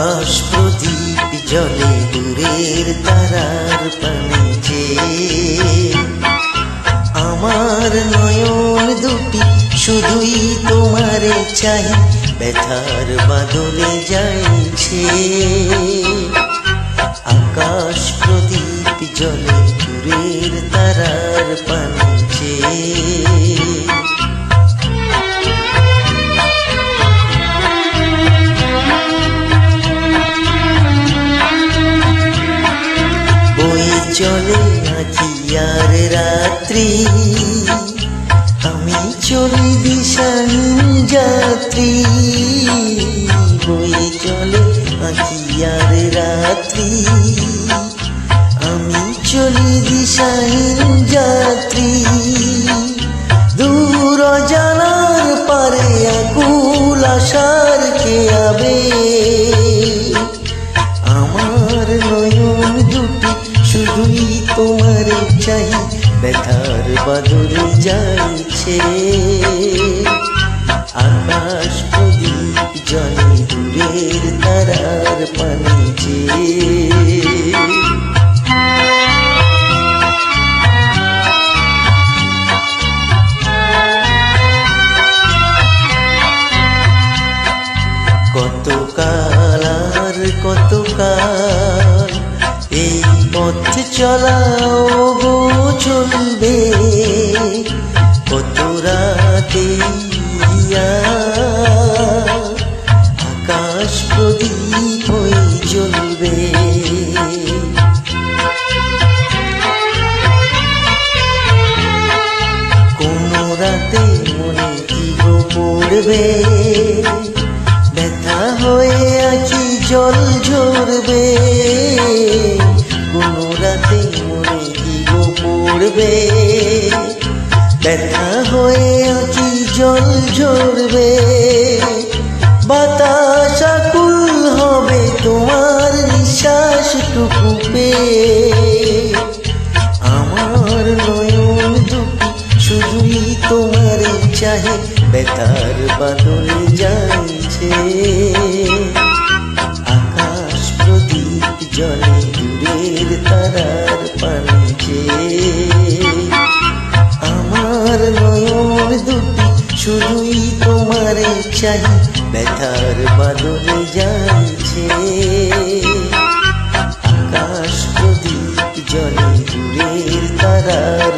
আকাশ প্রদীপ জলে দূরের তারার পানে চেয়ে আমার নয়ন দুটি শুধুই তোমারে চাই, ব্যথার বাদলে যাইছে। আকাশ প্রদীপ জলে দূরের তারার পানে চেয়ে চলে আঁকি আর রাত্রি, আমি চলি দিশাহীন যাত্রী। বয়ে চলে আঁকি আর রাত্রি, আমি চলি দিশাহীন যাত্রী। দূর জানার পারে আকুল আশার খেয়াবে, আমার নয়ন দুটি শুধুই তোমারে চাই, ব্যথার বাদলে যাইছে। আকাশ প্রদীপ জলে দূরের তারার পানে চেয়ে কতকাল আর কতকাল এই পথ চলাও গো চলবে, কত রাতে আকাশ প্রদীপ হয়ে জ্বলবে। কোন রাতে মনে কি গো পড়বে, ব্যথা হয়ে আঁকি জল ঝরবে। কোন রাতে মনে কি গো পড়বে, ব্যথা হয়ে আঁকি জল ঝরবে। বাতাস আকুল হবে তোমার নিঃশ্বাসটুকু পেয়ে, আমার নয়ন দুটি শুধুই তোমারে চাহে, ব্যথার বাদলে যাইছে। আকাশ প্রদীপ জলে দূরের তারার পানে চেয়ে আমার নয়ন দুটি শুধুই তোমারে চাই, ব্যথার বাদলে যাইছে। আকাশ প্রদীপ জলে দূরের তারার